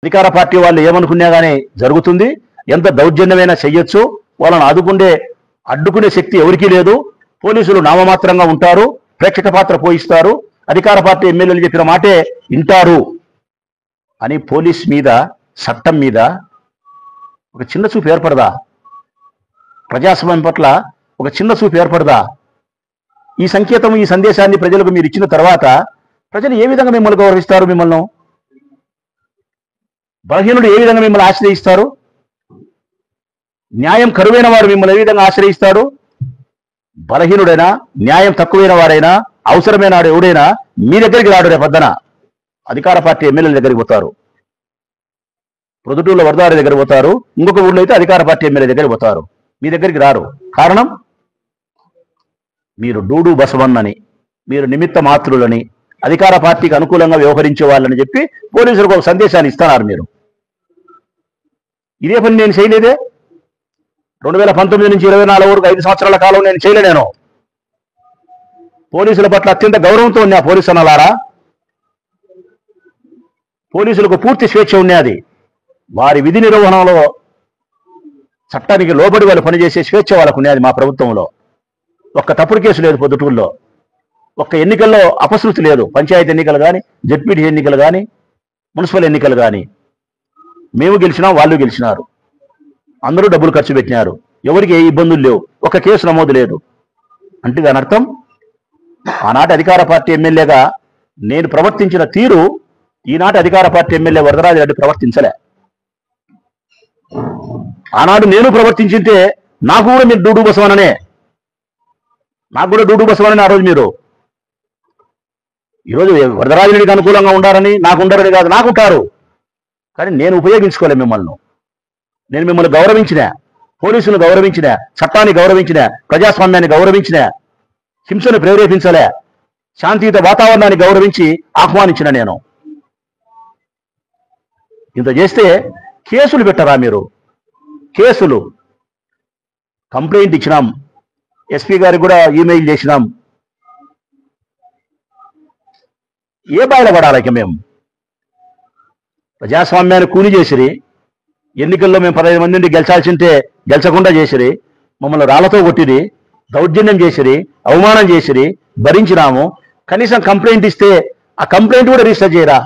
అధికార పార్టీ వాళ్ళు ఏమనుకున్నా కానీ జరుగుతుంది. ఎంత దౌర్జన్యమైనా చెయ్యొచ్చు. వాళ్ళని అడ్డుకునే శక్తి ఎవరికీ లేదు. పోలీసులు నామమాత్రంగా ఉంటారు, ప్రేక్షక పాత్ర పోయిస్తారు. అధికార పార్టీ ఎమ్మెల్యేలు చెప్పిన మాటే వింటారు అని పోలీస్ మీద, చట్టం మీద ఒక చిన్న చూపు ఏర్పడదా? ప్రజాస్వామ్యం పట్ల ఒక చిన్న చూపు ఏర్పడదా? ఈ సంకేతం, ఈ సందేశాన్ని ప్రజలకు మీరు ఇచ్చిన తర్వాత ప్రజలు ఏ విధంగా మిమ్మల్ని గౌరవిస్తారు? మిమ్మల్ని బలహీనుడు ఏ విధంగా మిమ్మల్ని ఆశ్రయిస్తారు? న్యాయం కరువైన వాడు మిమ్మల్ని ఏ విధంగా ఆశ్రయిస్తాడు? బలహీనుడైనా, న్యాయం తక్కువైన వాడైనా, అవసరమైన వాడు ఎవడైనా మీ దగ్గరికి రాడు. రేపొద్దున అధికార పార్టీ ఎమ్మెల్యేల దగ్గరికి పోతారు. ప్రొద్దుటూరులో వరదారి దగ్గర పోతారు, ఇంకొక ఊళ్ళో అయితే అధికార పార్టీ ఎమ్మెల్యే దగ్గరికి పోతారు. మీ దగ్గరికి రారు. కారణం, మీరు డూడు బసవన్నని, మీరు నిమిత్త మాత్రులని, అధికార పార్టీకి అనుకూలంగా వ్యవహరించే వాళ్ళని చెప్పి పోలీసులకు ఒక సందేశాన్ని ఇస్తున్నారు. మీరు ఇదే పని నేను చేయలేదే. 2019 నుంచి 24 వరకు 5 సంవత్సరాల కాలం నేను చేయలేను. పోలీసుల పట్ల అత్యంత గౌరవంతో ఉన్నా. పోలీసు అన్నలారా, పోలీసులకు పూర్తి స్వేచ్ఛ ఉన్నది. వారి విధి నిర్వహణలో చట్టానికి లోబడి వాళ్ళు పనిచేసే స్వేచ్ఛ వాళ్ళకు ఉన్నది. మా ప్రభుత్వంలో ఒక్క తప్పుడు కేసు లేదు. పొద్దుటూరులో ఒక్క ఎన్నికల్లో అపశృతి లేదు. పంచాయతీ ఎన్నికలు కానీ, జడ్పీటీ ఎన్నికలు కానీ, మున్సిపల్ ఎన్నికలు కానీ మేము గెలిచినాం, వాళ్ళు గెలిచినారు. అందరూ డబ్బులు ఖర్చు పెట్టినారు. ఎవరికి ఏ ఇబ్బందులు లేవు. ఒక కేసు నమోదు లేదు. అంటే దాని అర్థం, ఆనాటి అధికార పార్టీ ఎమ్మెల్యేగా నేను ప్రవర్తించిన తీరు ఈనాటి అధికార పార్టీ ఎమ్మెల్యే వరదరాజిరెడ్డి ప్రవర్తించలే. ఆనాడు నేను ప్రవర్తించింటే నాకు కూడా మీరు డూడు బసవననే, నాకు కూడా డూడు బసవనని ఆ రోజు మీరు. ఈరోజు వరదరాజిరెడ్డికి అనుకూలంగా ఉండాలని, నాకు ఉండరని కాదు, నాకుంటారు. కానీ నేను ఉపయోగించుకోలే మిమ్మల్ని. నేను మిమ్మల్ని గౌరవించిన, పోలీసులను గౌరవించిన, చట్టాన్ని గౌరవించిన, ప్రజాస్వామ్యాన్ని గౌరవించిన, హింసను ప్రేరేపించలే, శాంతియుత వాతావరణాన్ని గౌరవించి ఆహ్వానించిన నేను. ఇంత చేస్తే కేసులు పెట్టరా మీరు? కేసులు, కంప్లైంట్ ఇచ్చినాం, ఎస్పీ గారికి కూడా ఈమెయిల్ చేసినాం. ఏ బాయిల పడాలి? మేము ప్రజాస్వామ్యాన్ని కూలి చేసిరి. ఎన్నికల్లో మేము 15 మంది నుండి గెలిచాల్సింటే గెలిచకుండా చేసిరి. మమ్మల్ని రాళ్లతో కొట్టిరి, దౌర్జన్యం చేసిరి, అవమానం చేసిరి, భరించినాము. కనీసం కంప్లైంట్ ఇస్తే ఆ కంప్లైంట్ కూడా రిజిస్టర్ చేయరా?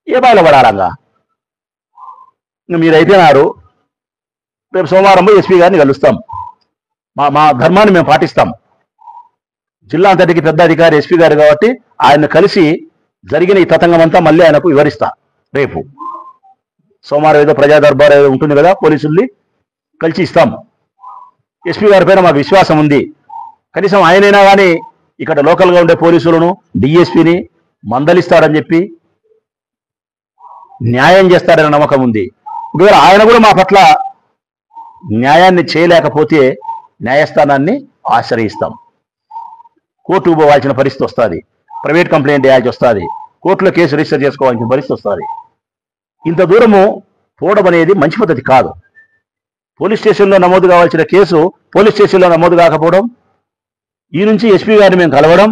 ఏ బాయిల పడాలంగా? మీరు అయిపోయినారు. రేపు సోమవారం ఎస్పీ గారిని కలుస్తాం. మా ధర్మాన్ని మేము పాటిస్తాం. జిల్లా అంతటికి పెద్ద అధికారి ఎస్పీ గారు కాబట్టి ఆయన కలిసి జరిగిన ఈ తతంగం అంతా మళ్ళీ ఆయనకు వివరిస్తా. రేపు సోమవారం ఏదో ప్రజా దర్బార్ ఏదో ఉంటుంది కదా, పోలీసుల్ని కలిసి ఇస్తాం. ఎస్పీ గారి పైన మాకు విశ్వాసం ఉంది. కనీసం ఆయనైనా కానీ ఇక్కడ లోకల్గా ఉండే పోలీసులను, డిఎస్పీని మందలిస్తారని చెప్పి, న్యాయం చేస్తారనే నమ్మకం ఉంది. ఒకవేళ ఆయన కూడా మా పట్ల న్యాయాన్ని చేయలేకపోతే న్యాయస్థానాన్ని ఆశ్రయిస్తాం. కోర్టుకు పోవాల్సిన పరిస్థితి వస్తుంది, ప్రైవేట్ కంప్లైంట్ వేయాల్సి వస్తుంది, కోర్టులో కేసు రిజిస్టర్ చేసుకోవాల్సిన పరిస్థితి వస్తుంది. ఇంత దూరము పోవడం అనేది మంచి పద్ధతి కాదు. పోలీస్ స్టేషన్లో నమోదు కావాల్సిన కేసు పోలీస్ స్టేషన్లో నమోదు కాకపోవడం, ఈ నుంచి ఎస్పీ గారిని మేము కలవడం,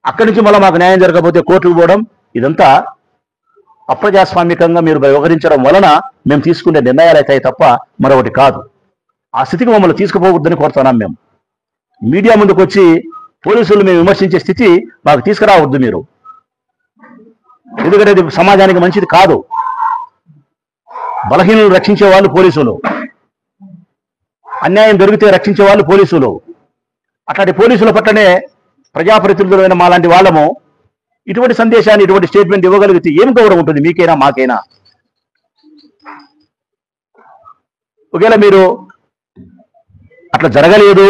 అక్కడి నుంచి మళ్ళీ మాకు న్యాయం జరగకపోతే కోర్టుకు పోవడం, ఇదంతా అప్రజాస్వామికంగా మీరు వ్యవహరించడం వలన మేము తీసుకునే నిర్ణయాలు అవుతాయి తప్ప మరొకటి కాదు. ఆ స్థితికి మమ్మల్ని తీసుకుపోవద్దని కోరుతున్నాం. మేము మీడియా ముందుకు వచ్చి పోలీసులు మేము విమర్శించే స్థితి మాకు తీసుకురావద్దు మీరు. ఎందుకంటే ఇది సమాజానికి మంచిది కాదు. బలహీనులు రక్షించే వాళ్ళు పోలీసులు, అన్యాయం దొరికితే రక్షించే వాళ్ళు పోలీసులు. అట్లాంటి పోలీసుల పట్లనే ప్రజాప్రతినిధులైన మాలాంటి వాళ్ళము ఇటువంటి సందేశాన్ని, ఇటువంటి స్టేట్మెంట్ ఇవ్వగలిగితే ఏం గౌరవం ఉంటుంది మీకైనా మాకైనా? ఒకవేళ మీరు అట్లా జరగలేదు,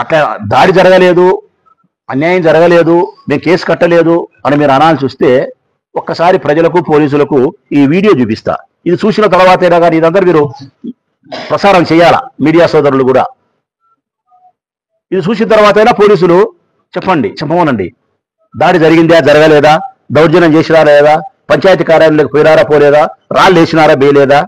అట్లా దాడి జరగలేదు, అన్యాయం జరగలేదు, మేము కేసు కట్టలేదు అని మీరు అనాల్సి వస్తే ఒక్కసారి ప్రజలకు, పోలీసులకు ఈ వీడియో చూపిస్తా. ఇది చూసిన తర్వాతైనా కానీ ఇదంతా మీరు ప్రసారం చేయాలా, మీడియా సోదరులు కూడా. ఇది చూసిన తర్వాతైనా పోలీసులు చెప్పమనండి, దాడి జరిగిందా జరగలేదా, దౌర్జన్యం చేసినారా లేదా, పంచాయతీ కార్యాలయంలోకి పోయినారా పోలేదా, రాళ్ళు వేసినారా వేయలేదా.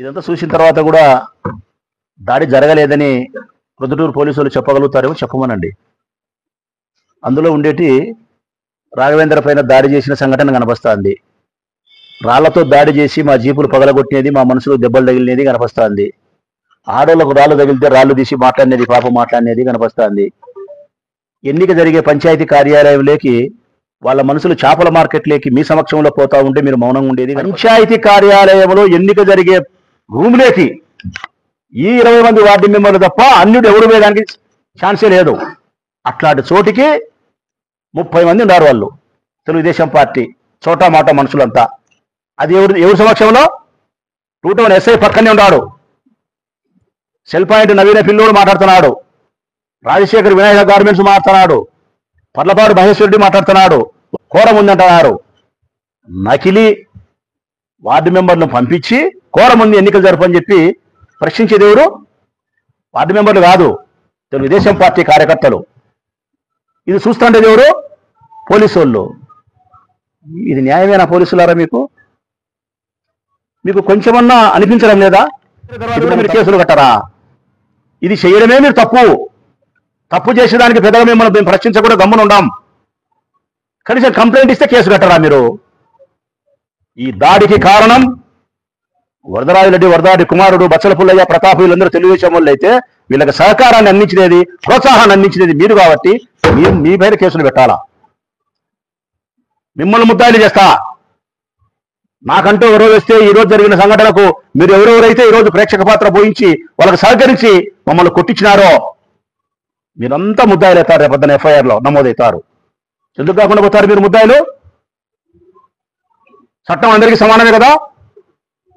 ఇదంతా చూసిన తర్వాత కూడా దాడి జరగలేదని ప్రొద్దుటూరు పోలీసులు చెప్పగలుగుతారేమో చెప్పమనండి. అందులో ఉండేటి రాఘవేంద్ర పైన దాడి చేసిన సంఘటన కనపస్తుంది. రాళ్లతో దాడి చేసి మా జీపులు పగలగొట్టినది, మా మనసులో దెబ్బలు తగిలినది కనపస్తుంది. ఆడోళ్లకు రాళ్ళు తగిలితే రాళ్ళు తీసి మాట్లాడినది, పాపం మాట్లాడినది కనపస్తుంది. ఎన్నిక జరిగే పంచాయతీ కార్యాలయంలోకి వాళ్ళ మనసులు చేపల మార్కెట్లోకి మీ సమక్షంలో పోతా ఉంటే మీరు మౌనంగా ఉండేది. పంచాయతీ కార్యాలయంలో ఎన్నిక జరిగే రూమ్లోకి ఈ 20 మంది వార్డు మెంబర్లు తప్ప అన్యుడు ఎవరు వేయడానికి ఛాన్సే లేదు. అట్లాంటి చోటికి 30 మంది ఉన్నారు వాళ్ళు, తెలుగుదేశం పార్టీ చోటా మాట మనుషులంతా. అది ఎవరి సమక్షంలో? 2 ఎస్ఐ పక్కనే ఉన్నాడు, సెల్ పాయింట్ నవీన పిల్లోడు మాట్లాడుతున్నాడు, రాజశేఖర్ వినాయక గార్మెంట్స్ మాట్లాడుతున్నాడు, పర్లపాడు మహేశ్వరుడి మాట్లాడుతున్నాడు, కోరం ఉందంటున్నారు. నకిలీ వార్డు మెంబర్లను పంపించి కోరం ఉంది ఎన్నికలు జరపని చెప్పి ప్రశ్నించేది ఎవరు? వార్డు మెంబర్లు కాదు, తెలుగుదేశం పార్టీ కార్యకర్తలు. ఇది చూస్తుండేది ఎవరు? పోలీసు వాళ్ళు. ఇది న్యాయమేనా పోలీసులారా? మీకు కొంచెమన్నా అనిపించడం లేదా? మీరు కేసులు కట్టరా? ఇది చేయడమే మీరు తప్పు చేసేదానికి పెద్దగా మిమ్మల్ని ప్రశ్నించకుండా గమ్మున ఉండాం. కనీసం కంప్లైంట్ ఇస్తే కేసు కట్టరా మీరు? ఈ దాడికి కారణం వరదరాజరెడ్డి, వరదాడి కుమారుడు, బచ్చల పుల్లయ్య, ప్రతాప్ వీళ్ళందరూ తెలుగుదేశం వాళ్ళు అయితే వీళ్ళకి సహకారాన్ని అందించినది, ప్రోత్సాహాన్ని అందించినది మీరు కాబట్టి మీ పైన కేసులు పెట్టాలా? మిమ్మల్ని ముద్దాయిలు చేస్తా. నాకంటూ ఎవరో వేస్తే ఈ రోజు జరిగిన సంఘటనకు మీరు ఎవరెవరైతే ఈ రోజు ప్రేక్షక పాత్ర పోయించి వాళ్ళకి సహకరించి మమ్మల్ని కొట్టించినారో మీరంతా ముద్దాయిలు అవుతారు. రేపొద్దున ఎఫ్ఐఆర్లో నమోదవుతారు. ఎందుకు కాకుండా పోతారు మీరు ముద్దాయిలు? చట్టం అందరికీ సమానమే కదా.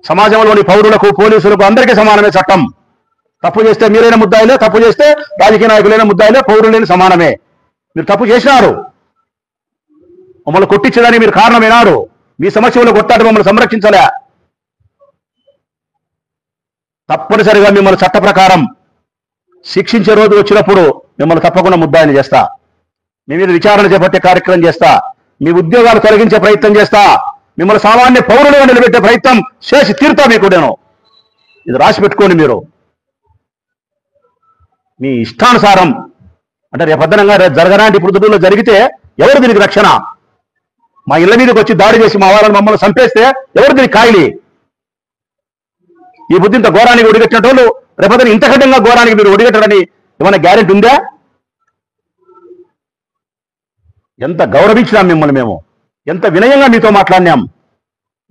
సమాజంలోని పౌరులకు, పోలీసులకు అందరికీ సమానమే చట్టం. తప్పు చేస్తే మీరైనా ముద్దాయిలే, తప్పు చేస్తే రాజకీయ నాయకులైన ముద్దాయిలే, పౌరులైన సమానమే. మీరు తప్పు చేసినారు, మమ్మల్ని కొట్టించడానికి మీరు కారణమైనారు. మీ సమస్యలో కొట్టాడు, మమ్మల్ని సంరక్షించలే. తప్పనిసరిగా మిమ్మల్ని చట్ట ప్రకారం శిక్షించే రోజు వచ్చినప్పుడు మిమ్మల్ని తప్పకుండా ముద్దాయిని చేస్తా. మీ మీద విచారణ చేపట్టే కార్యక్రమం చేస్తా. మీ ఉద్యోగాలు తొలగించే ప్రయత్నం చేస్తా. మిమ్మల్ని సామాన్య పౌరులుగా నిలబెట్టే ప్రయత్నం చేసి తీరుతా. మీకు నేను ఇది రాసి పెట్టుకోండి. మీరు మీ ఇష్టానుసారం అంటే రేపొద్దునంగా జరగనాంటి ప్రొద్దుటూరులో జరిగితే ఎవరు దీనికి రక్షణ? మా ఇళ్ల మీదకి వచ్చి దాడి చేసి మా వాళ్ళని మమ్మల్ని చంపేస్తే ఎవరు దీనికి కాయలి? ఈ బుద్ధి ఇంత ఘోరానికి ఒడిగట్టిన వాళ్ళు రేపొద్దున ఇంతకంటే ఘోరానికి మీరు ఒడిగట్టరని ఏమైనా గ్యారెంటీ ఉందా? ఎంత గౌరవించినాం మిమ్మల్ని మేము, ఎంత వినయంగా మీతో మాట్లాడినాం,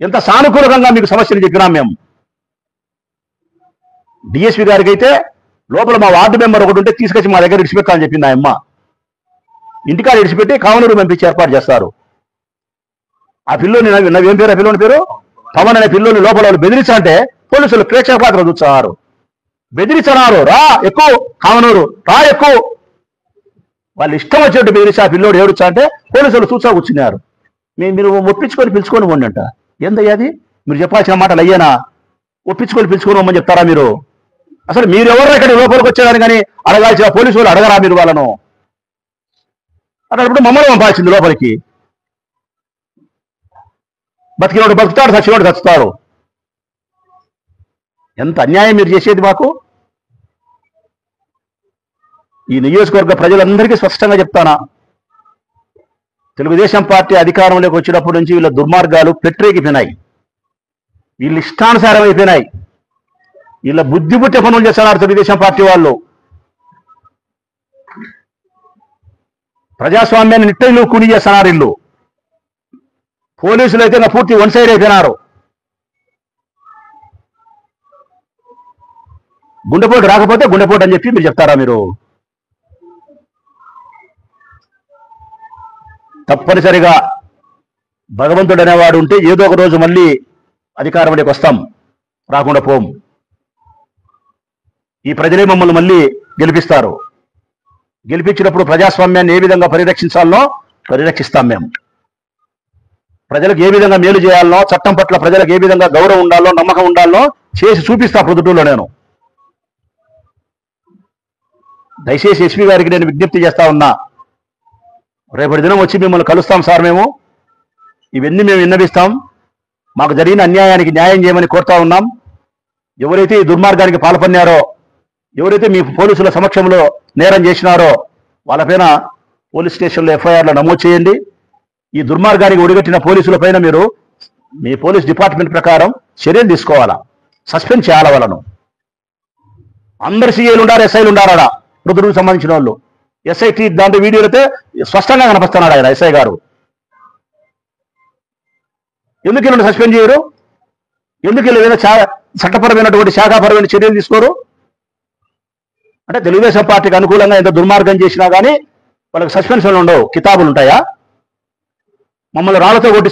ఎంత సానుకూలంగా మీకు సమస్యలు చెప్పినాం మేము. డిఎస్పీ గారికి అయితే లోపల మా వార్డు మెంబర్ ఒకటి ఉంటే తీసుకొచ్చి మా దగ్గర ఇడిచిపెట్టాలని చెప్పింది ఆ అమ్మ. ఇంటికాడ ఇడిచిపెట్టి కావనూరు పంపించి ఏర్పాటు చేస్తారు. ఆ పిల్లోని ఏం పేరు? ఆ పిల్లోని పేరు పవన్ అనే పిల్లోని లోపల వాళ్ళు బెదిరించాలంటే పోలీసులు ప్రేక్షక పాత్ర చూస్తున్నారు. బెదిరించన్నారు, రా ఎక్కువ కావనూరు, రా ఎక్కువ. వాళ్ళు ఇష్టం వచ్చినట్టు బెదిరించి ఆ పిల్లోడు ఏడుచా అంటే పోలీసులు చూసా కూర్చున్నారు. మీరు ఒప్పించుకొని పిలుచుకొని పోండి అంట. ఏందయ్యాది? మీరు చెప్పాల్సిన మాటలు అయ్యానా? ఒప్పించుకొని పిలుచుకొని పోమని చెప్తారా మీరు? అసలు మీరెవరు ఇక్కడ లోపలికి వచ్చేదాన్ని కానీ అడగాల్సిన పోలీసు వాళ్ళు అడగరా మీరు వాళ్ళను? అన్నప్పుడు మమ్మల్ని పంపాల్సింది లోపలికి. బతికినోడు బతుకుతాడు, చచ్చినోడు చచ్చుతాడు. ఎంత అన్యాయం మీరు చేసేది మాకు. ఈ నియోజకవర్గ ప్రజలందరికీ స్పష్టంగా చెప్తానా, తెలుగుదేశం పార్టీ అధికారంలోకి వచ్చినప్పటి నుంచి వీళ్ళ దుర్మార్గాలు పెట్టరేకిపోయినాయి. వీళ్ళు ఇష్టానుసారం అయిపోయినాయి. వీళ్ళ బుద్ధి పుట్టే పనులు చేస్తున్నారు తెలుగుదేశం పార్టీ వాళ్ళు. ప్రజాస్వామ్యాన్ని నిట్టలు కూని చేస్తున్నారు వీళ్ళు. పోలీసులు అయితే పూర్తి వన్ సైడ్ అయిపోయినారు. గుండెపోటు రాకపోతే గుండెపోటు అని చెప్పి మీరు చెప్తారా? మీరు తప్పనిసరిగా భగవంతుడు అనేవాడు ఉంటే ఏదో ఒక రోజు మళ్ళీ అధికారంలోకి వస్తాం, రాకుండా పోం. ఈ ప్రజలే మమ్మల్ని మళ్ళీ గెలిపిస్తారు. గెలిపించినప్పుడు ప్రజాస్వామ్యాన్ని ఏ విధంగా పరిరక్షించాలనో పరిరక్షిస్తాం మేము. ప్రజలకు ఏ విధంగా మేలు చేయాలనో, చట్టం పట్ల ప్రజలకు ఏ విధంగా గౌరవం ఉండాలో, నమ్మకం ఉండాలనో చేసి చూపిస్తా ప్రొద్దుటూరులో నేను. దయచేసి ఎస్పీ గారికి నేను విజ్ఞప్తి చేస్తా ఉన్నా, రేపటి దినం వచ్చి మిమ్మల్ని కలుస్తాం సార్, మేము ఇవన్నీ మేము విన్నవిస్తాం, మాకు జరిగిన అన్యాయానికి న్యాయం చేయమని కోరుతా ఉన్నాం. ఎవరైతే ఈ దుర్మార్గానికి పాల్పన్నారో, ఎవరైతే మీ పోలీసుల సమక్షంలో నేరం చేసినారో వాళ్ళపైన పోలీస్ స్టేషన్లో ఎఫ్ఐఆర్లో నమోదు చేయండి. ఈ దుర్మార్గానికి ఒడిగట్టిన పోలీసుల పైన మీరు మీ పోలీస్ డిపార్ట్మెంట్ ప్రకారం చర్యలు తీసుకోవాలా, సస్పెండ్ చేయాల వాళ్ళను. అందరు సీఏలు ఉండారు, ఎస్ఐలు ఉండారా మృతుడికి సంబంధించిన వాళ్ళు. ఎస్ఐ దాంట్లో వీడియోలు అయితే స్పష్టంగా కనిపిస్తున్నాడు ఆయన ఎస్ఐ గారు. ఎందుకు వీళ్ళని సస్పెండ్ చేయరు? ఎందుకు వీళ్ళు చట్టపరమైనటువంటి శాఖాపరమైన చర్యలు తీసుకోరు? అంటే తెలుగుదేశం పార్టీకి అనుకూలంగా ఎంత దుర్మార్గం చేసినా కానీ వాళ్ళకి సస్పెన్షన్లు ఉండవు, కితాబులు ఉంటాయా? మమ్మల్ని రాళ్లతో కొట్టి